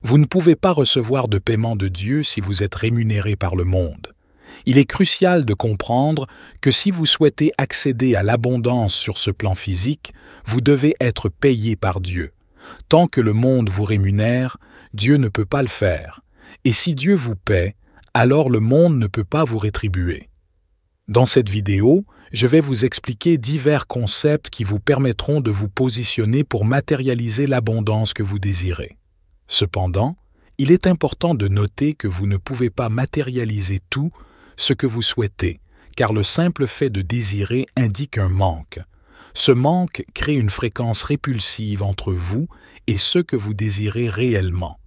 Vous ne pouvez pas recevoir de paiement de Dieu si vous êtes rémunéré par le monde. Il est crucial de comprendre que si vous souhaitez accéder à l'abondance sur ce plan physique, vous devez être payé par Dieu. Tant que le monde vous rémunère, Dieu ne peut pas le faire. Et si Dieu vous paie, alors le monde ne peut pas vous rétribuer. Dans cette vidéo, je vais vous expliquer divers concepts qui vous permettront de vous positionner pour matérialiser l'abondance que vous désirez. Cependant, il est important de noter que vous ne pouvez pas matérialiser tout ce que vous souhaitez, car le simple fait de désirer indique un manque. Ce manque crée une fréquence répulsive entre vous et ce que vous désirez réellement.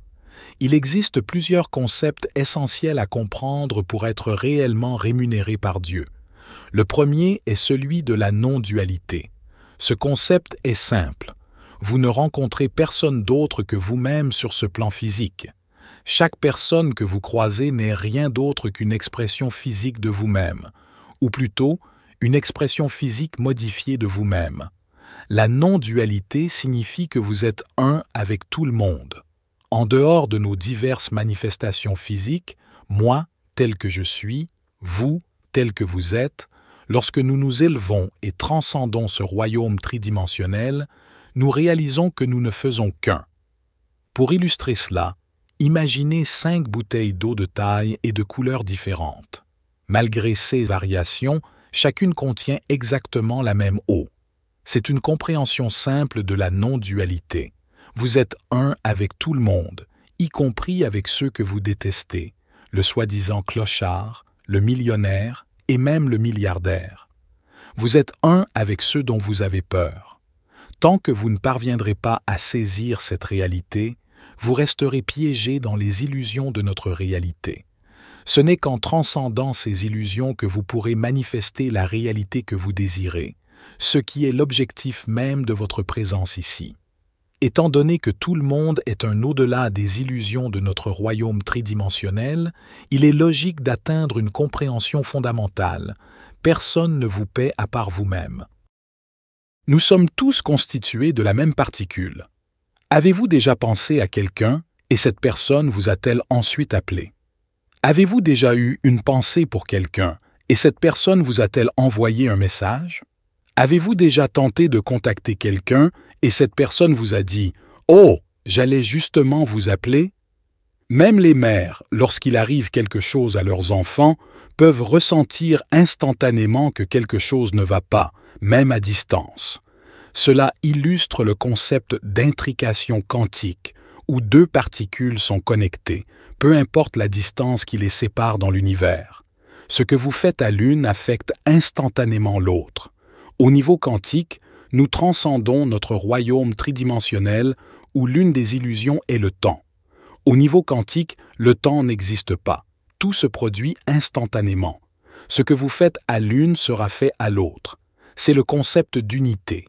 Il existe plusieurs concepts essentiels à comprendre pour être réellement rémunéré par Dieu. Le premier est celui de la non-dualité. Ce concept est simple. Vous ne rencontrez personne d'autre que vous-même sur ce plan physique. Chaque personne que vous croisez n'est rien d'autre qu'une expression physique de vous-même, ou plutôt une expression physique modifiée de vous-même. La non-dualité signifie que vous êtes un avec tout le monde. En dehors de nos diverses manifestations physiques, moi tel que je suis, vous tel que vous êtes, lorsque nous nous élevons et transcendons ce royaume tridimensionnel, nous réalisons que nous ne faisons qu'un. Pour illustrer cela, imaginez 5 bouteilles d'eau de taille et de couleurs différentes. Malgré ces variations, chacune contient exactement la même eau. C'est une compréhension simple de la non-dualité. Vous êtes un avec tout le monde, y compris avec ceux que vous détestez, le soi-disant clochard, le millionnaire et même le milliardaire. Vous êtes un avec ceux dont vous avez peur. Tant que vous ne parviendrez pas à saisir cette réalité, vous resterez piégé dans les illusions de notre réalité. Ce n'est qu'en transcendant ces illusions que vous pourrez manifester la réalité que vous désirez, ce qui est l'objectif même de votre présence ici. Étant donné que tout le monde est un au-delà des illusions de notre royaume tridimensionnel, il est logique d'atteindre une compréhension fondamentale. Personne ne vous paie à part vous-même. Nous sommes tous constitués de la même particule. Avez-vous déjà pensé à quelqu'un et cette personne vous a-t-elle ensuite appelé? Avez-vous déjà eu une pensée pour quelqu'un et cette personne vous a-t-elle envoyé un message? Avez-vous déjà tenté de contacter quelqu'un et cette personne vous a dit « Oh, j'allais justement vous appeler » Même les mères, lorsqu'il arrive quelque chose à leurs enfants, peuvent ressentir instantanément que quelque chose ne va pas, même à distance. Cela illustre le concept d'intrication quantique, où 2 particules sont connectées, peu importe la distance qui les sépare dans l'univers. Ce que vous faites à l'une affecte instantanément l'autre. Au niveau quantique, nous transcendons notre royaume tridimensionnel où l'une des illusions est le temps. Au niveau quantique, le temps n'existe pas. Tout se produit instantanément. Ce que vous faites à l'une sera fait à l'autre. C'est le concept d'unité.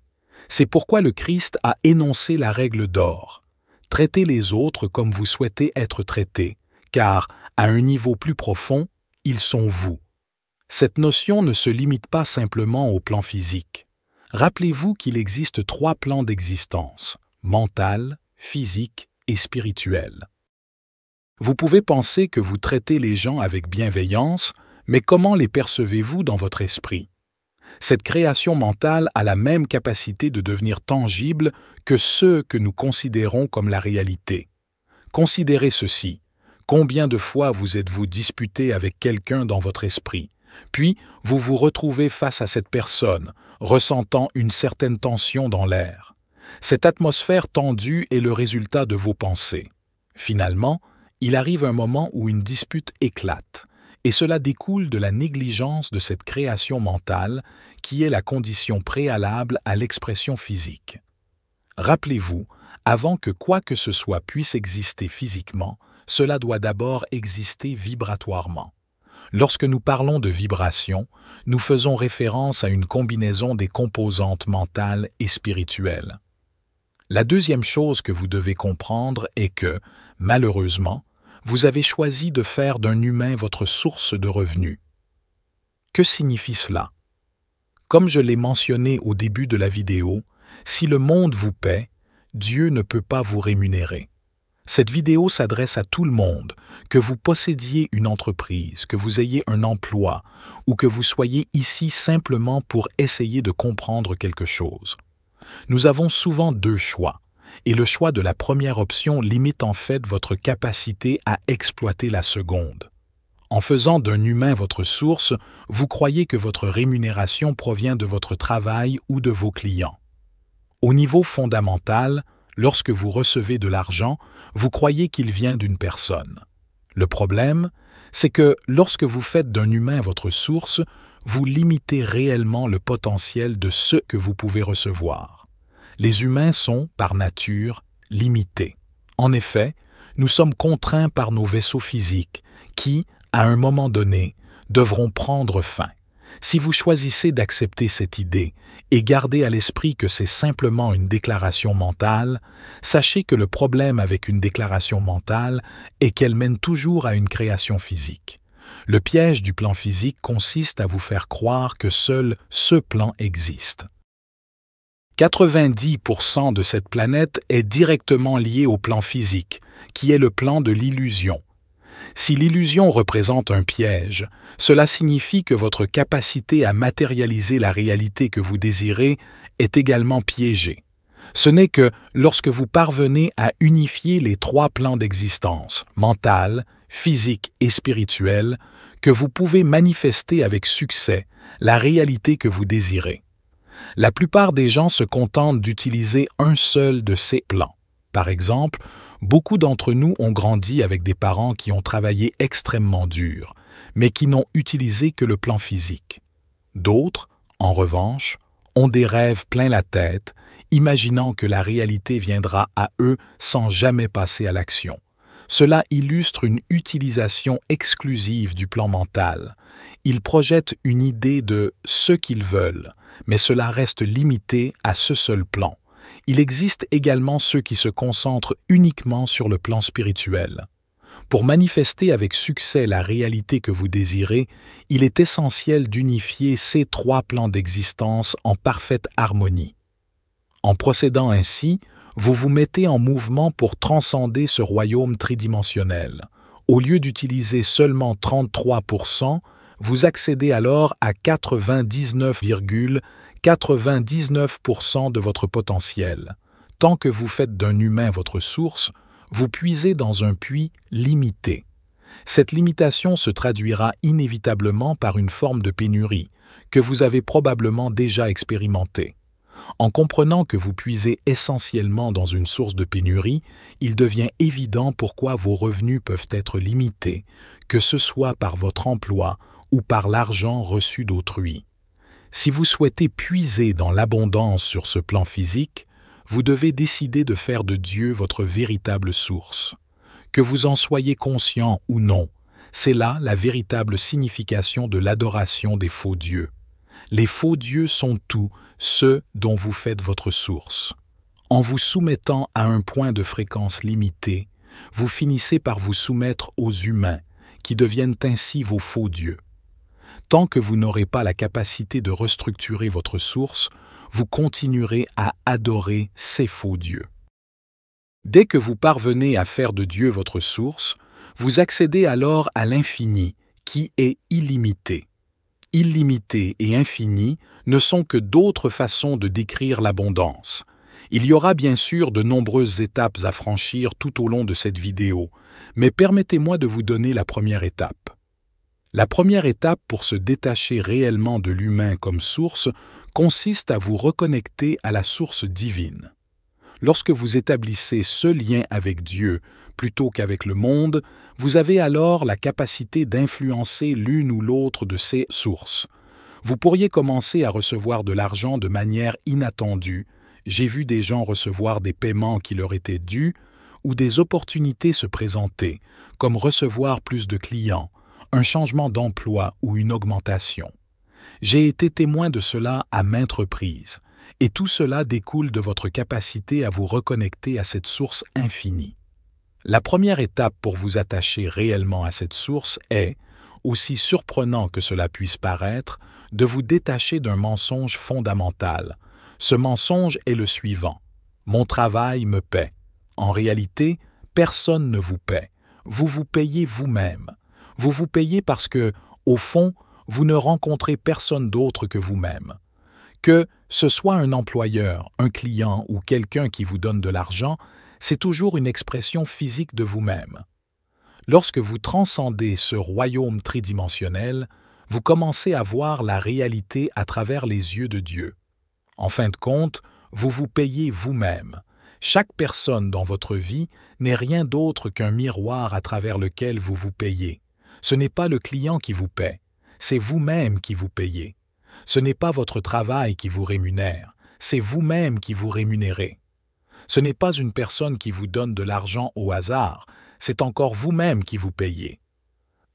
C'est pourquoi le Christ a énoncé la règle d'or. Traitez les autres comme vous souhaitez être traités, car, à un niveau plus profond, ils sont vous. Cette notion ne se limite pas simplement au plan physique. Rappelez-vous qu'il existe 3 plans d'existence, mental, physique et spirituel. Vous pouvez penser que vous traitez les gens avec bienveillance, mais comment les percevez-vous dans votre esprit? Cette création mentale a la même capacité de devenir tangible que ceux que nous considérons comme la réalité. Considérez ceci. Combien de fois vous êtes-vous disputé avec quelqu'un dans votre esprit? Puis, vous vous retrouvez face à cette personne, ressentant une certaine tension dans l'air. Cette atmosphère tendue est le résultat de vos pensées. Finalement, il arrive un moment où une dispute éclate, et cela découle de la négligence de cette création mentale qui est la condition préalable à l'expression physique. Rappelez-vous, avant que quoi que ce soit puisse exister physiquement, cela doit d'abord exister vibratoirement. Lorsque nous parlons de vibration, nous faisons référence à une combinaison des composantes mentales et spirituelles. La deuxième chose que vous devez comprendre est que, malheureusement, vous avez choisi de faire d'un humain votre source de revenus. Que signifie cela? Comme je l'ai mentionné au début de la vidéo, si le monde vous paie, Dieu ne peut pas vous rémunérer. Cette vidéo s'adresse à tout le monde, que vous possédiez une entreprise, que vous ayez un emploi ou que vous soyez ici simplement pour essayer de comprendre quelque chose. Nous avons souvent deux choix, et le choix de la première option limite en fait votre capacité à exploiter la seconde. En faisant d'un humain votre source, vous croyez que votre rémunération provient de votre travail ou de vos clients. Au niveau fondamental, lorsque vous recevez de l'argent, vous croyez qu'il vient d'une personne. Le problème, c'est que lorsque vous faites d'un humain votre source, vous limitez réellement le potentiel de ce que vous pouvez recevoir. Les humains sont, par nature, limités. En effet, nous sommes contraints par nos vaisseaux physiques qui, à un moment donné, devront prendre fin. Si vous choisissez d'accepter cette idée et gardez à l'esprit que c'est simplement une déclaration mentale, sachez que le problème avec une déclaration mentale est qu'elle mène toujours à une création physique. Le piège du plan physique consiste à vous faire croire que seul ce plan existe. 90% de cette planète est directement lié au plan physique, qui est le plan de l'illusion. Si l'illusion représente un piège, cela signifie que votre capacité à matérialiser la réalité que vous désirez est également piégée. Ce n'est que lorsque vous parvenez à unifier les trois plans d'existence, mental, physique et spirituel, que vous pouvez manifester avec succès la réalité que vous désirez. La plupart des gens se contentent d'utiliser un seul de ces plans. Par exemple, beaucoup d'entre nous ont grandi avec des parents qui ont travaillé extrêmement dur, mais qui n'ont utilisé que le plan physique. D'autres, en revanche, ont des rêves plein la tête, imaginant que la réalité viendra à eux sans jamais passer à l'action. Cela illustre une utilisation exclusive du plan mental. Ils projettent une idée de ce qu'ils veulent, mais cela reste limité à ce seul plan. Il existe également ceux qui se concentrent uniquement sur le plan spirituel. Pour manifester avec succès la réalité que vous désirez, il est essentiel d'unifier ces trois plans d'existence en parfaite harmonie. En procédant ainsi, vous vous mettez en mouvement pour transcender ce royaume tridimensionnel. Au lieu d'utiliser seulement 33%, vous accédez alors à 99,99% de votre potentiel. Tant que vous faites d'un humain votre source, vous puisez dans un puits limité. Cette limitation se traduira inévitablement par une forme de pénurie, que vous avez probablement déjà expérimentée. En comprenant que vous puisez essentiellement dans une source de pénurie, il devient évident pourquoi vos revenus peuvent être limités, que ce soit par votre emploi ou par l'argent reçu d'autrui. Si vous souhaitez puiser dans l'abondance sur ce plan physique, vous devez décider de faire de Dieu votre véritable source. Que vous en soyez conscient ou non, c'est là la véritable signification de l'adoration des faux dieux. Les faux dieux sont tous ceux dont vous faites votre source. En vous soumettant à un point de fréquence limité, vous finissez par vous soumettre aux humains, qui deviennent ainsi vos faux dieux. Tant que vous n'aurez pas la capacité de restructurer votre source, vous continuerez à adorer ces faux dieux. Dès que vous parvenez à faire de Dieu votre source, vous accédez alors à l'infini, qui est illimité. Illimité et infini ne sont que d'autres façons de décrire l'abondance. Il y aura bien sûr de nombreuses étapes à franchir tout au long de cette vidéo, mais permettez-moi de vous donner la première étape. La première étape pour se détacher réellement de l'humain comme source consiste à vous reconnecter à la source divine. Lorsque vous établissez ce lien avec Dieu plutôt qu'avec le monde, vous avez alors la capacité d'influencer l'une ou l'autre de ces sources. Vous pourriez commencer à recevoir de l'argent de manière inattendue. J'ai vu des gens recevoir des paiements qui leur étaient dus ou des opportunités se présenter, comme recevoir plus de clients, un changement d'emploi ou une augmentation. J'ai été témoin de cela à maintes reprises, et tout cela découle de votre capacité à vous reconnecter à cette source infinie. La première étape pour vous attacher réellement à cette source est, aussi surprenant que cela puisse paraître, de vous détacher d'un mensonge fondamental. Ce mensonge est le suivant: « Mon travail me paie ». En réalité, Personne ne vous paie. Vous vous payez vous-même. Vous vous payez parce que, au fond, vous ne rencontrez personne d'autre que vous-même. Que ce soit un employeur, un client ou quelqu'un qui vous donne de l'argent, c'est toujours une expression physique de vous-même. Lorsque vous transcendez ce royaume tridimensionnel, vous commencez à voir la réalité à travers les yeux de Dieu. En fin de compte, vous vous payez vous-même. Chaque personne dans votre vie n'est rien d'autre qu'un miroir à travers lequel vous vous payez. Ce n'est pas le client qui vous paie, c'est vous-même qui vous payez. Ce n'est pas votre travail qui vous rémunère, c'est vous-même qui vous rémunérez. Ce n'est pas une personne qui vous donne de l'argent au hasard, c'est encore vous-même qui vous payez.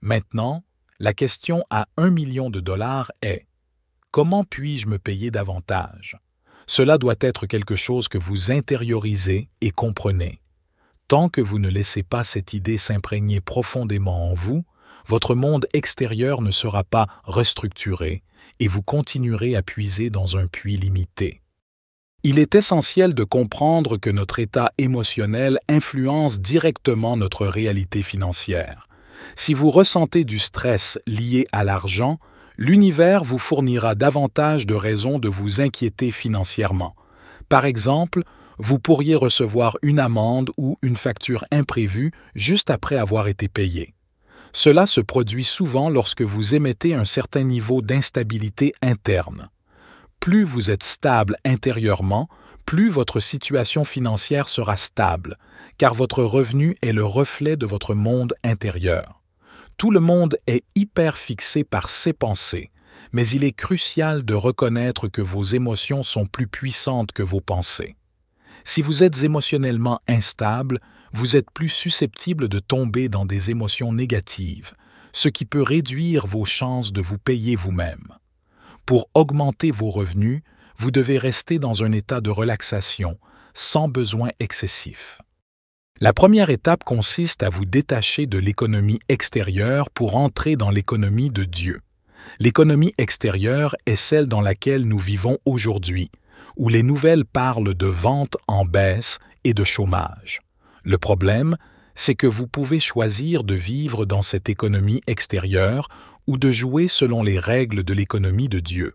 Maintenant, la question à 1 million de dollars est « Comment puis-je me payer davantage ?» Cela doit être quelque chose que vous intériorisez et comprenez. Tant que vous ne laissez pas cette idée s'imprégner profondément en vous, votre monde extérieur ne sera pas restructuré et vous continuerez à puiser dans un puits limité. Il est essentiel de comprendre que notre état émotionnel influence directement notre réalité financière. Si vous ressentez du stress lié à l'argent, l'univers vous fournira davantage de raisons de vous inquiéter financièrement. Par exemple, vous pourriez recevoir une amende ou une facture imprévue juste après avoir été payé. Cela se produit souvent lorsque vous émettez un certain niveau d'instabilité interne. Plus vous êtes stable intérieurement, plus votre situation financière sera stable, car votre revenu est le reflet de votre monde intérieur. Tout le monde est hyper fixé par ses pensées, mais il est crucial de reconnaître que vos émotions sont plus puissantes que vos pensées. Si vous êtes émotionnellement instable, vous êtes plus susceptible de tomber dans des émotions négatives, ce qui peut réduire vos chances de vous payer vous-même. Pour augmenter vos revenus, vous devez rester dans un état de relaxation, sans besoin excessif. La première étape consiste à vous détacher de l'économie extérieure pour entrer dans l'économie de Dieu. L'économie extérieure est celle dans laquelle nous vivons aujourd'hui, où les nouvelles parlent de ventes en baisse et de chômage. Le problème, c'est que vous pouvez choisir de vivre dans cette économie extérieure ou de jouer selon les règles de l'économie de Dieu.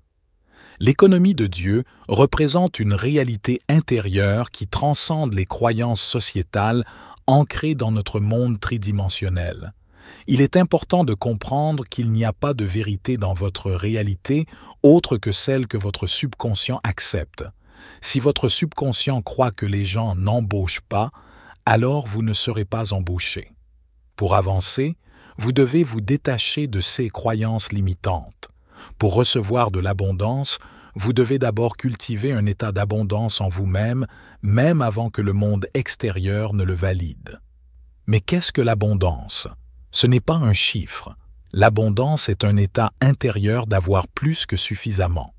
L'économie de Dieu représente une réalité intérieure qui transcende les croyances sociétales ancrées dans notre monde tridimensionnel. Il est important de comprendre qu'il n'y a pas de vérité dans votre réalité autre que celle que votre subconscient accepte. Si votre subconscient croit que les gens n'embauchent pas, alors vous ne serez pas embauché. Pour avancer, vous devez vous détacher de ces croyances limitantes. Pour recevoir de l'abondance, vous devez d'abord cultiver un état d'abondance en vous-même, même avant que le monde extérieur ne le valide. Mais qu'est-ce que l'abondance? Ce n'est pas un chiffre. L'abondance est un état intérieur d'avoir plus que suffisamment.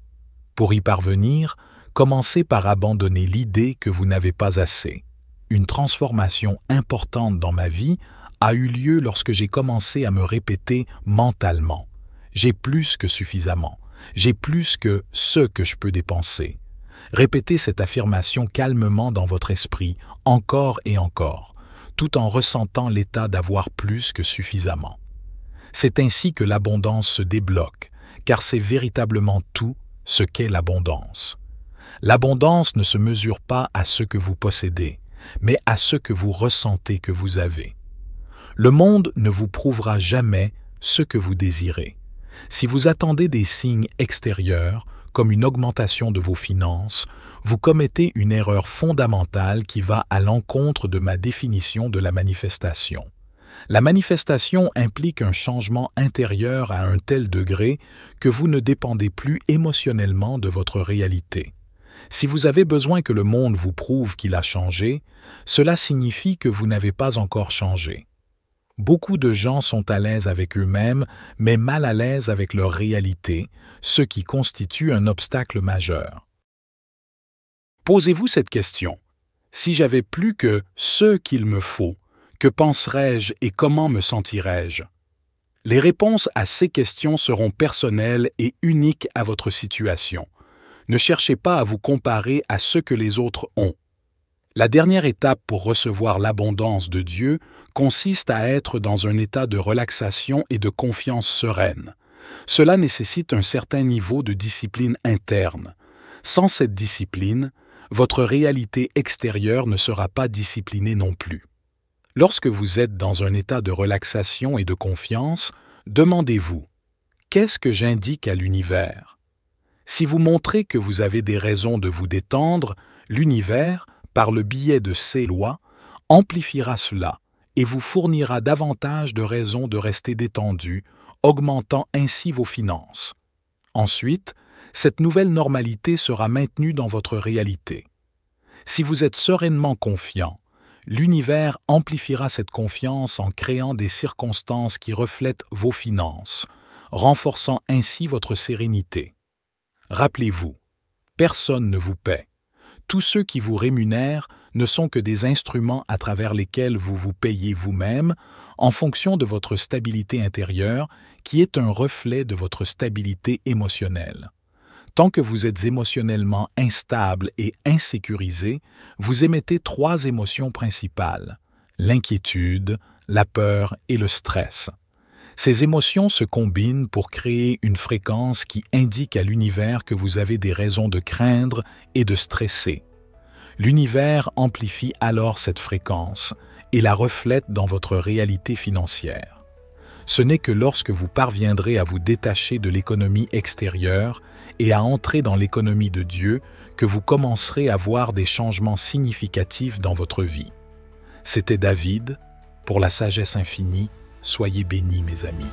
Pour y parvenir, commencez par abandonner l'idée que vous n'avez pas assez. Une transformation importante dans ma vie a eu lieu lorsque j'ai commencé à me répéter mentalement. J'ai plus que suffisamment. J'ai plus que ce que je peux dépenser. Répétez cette affirmation calmement dans votre esprit, encore et encore, tout en ressentant l'état d'avoir plus que suffisamment. C'est ainsi que l'abondance se débloque, car c'est véritablement tout ce qu'est l'abondance. L'abondance ne se mesure pas à ce que vous possédez, mais à ce que vous ressentez que vous avez. Le monde ne vous prouvera jamais ce que vous désirez. Si vous attendez des signes extérieurs, comme une augmentation de vos finances, vous commettez une erreur fondamentale qui va à l'encontre de ma définition de la manifestation. La manifestation implique un changement intérieur à un tel degré que vous ne dépendez plus émotionnellement de votre réalité. Si vous avez besoin que le monde vous prouve qu'il a changé, cela signifie que vous n'avez pas encore changé. Beaucoup de gens sont à l'aise avec eux-mêmes, mais mal à l'aise avec leur réalité, ce qui constitue un obstacle majeur. Posez-vous cette question. Si j'avais plus que ce qu'il me faut, que penserais-je et comment me sentirais-je? Les réponses à ces questions seront personnelles et uniques à votre situation. Ne cherchez pas à vous comparer à ce que les autres ont. La dernière étape pour recevoir l'abondance de Dieu consiste à être dans un état de relaxation et de confiance sereine. Cela nécessite un certain niveau de discipline interne. Sans cette discipline, votre réalité extérieure ne sera pas disciplinée non plus. Lorsque vous êtes dans un état de relaxation et de confiance, demandez-vous: qu'est-ce que j'indique à l'univers? Si vous montrez que vous avez des raisons de vous détendre, l'univers, par le biais de ses lois, amplifiera cela et vous fournira davantage de raisons de rester détendu, augmentant ainsi vos finances. Ensuite, cette nouvelle normalité sera maintenue dans votre réalité. Si vous êtes sereinement confiant, l'univers amplifiera cette confiance en créant des circonstances qui reflètent vos finances, renforçant ainsi votre sérénité. Rappelez-vous, personne ne vous paie. Tous ceux qui vous rémunèrent ne sont que des instruments à travers lesquels vous vous payez vous-même en fonction de votre stabilité intérieure qui est un reflet de votre stabilité émotionnelle. Tant que vous êtes émotionnellement instable et insécurisé, vous émettez 3 émotions principales: l'inquiétude, la peur et le stress. Ces émotions se combinent pour créer une fréquence qui indique à l'univers que vous avez des raisons de craindre et de stresser. L'univers amplifie alors cette fréquence et la reflète dans votre réalité financière. Ce n'est que lorsque vous parviendrez à vous détacher de l'économie extérieure et à entrer dans l'économie de Dieu que vous commencerez à voir des changements significatifs dans votre vie. C'était David, pour la sagesse infinie. Soyez bénis, mes amis.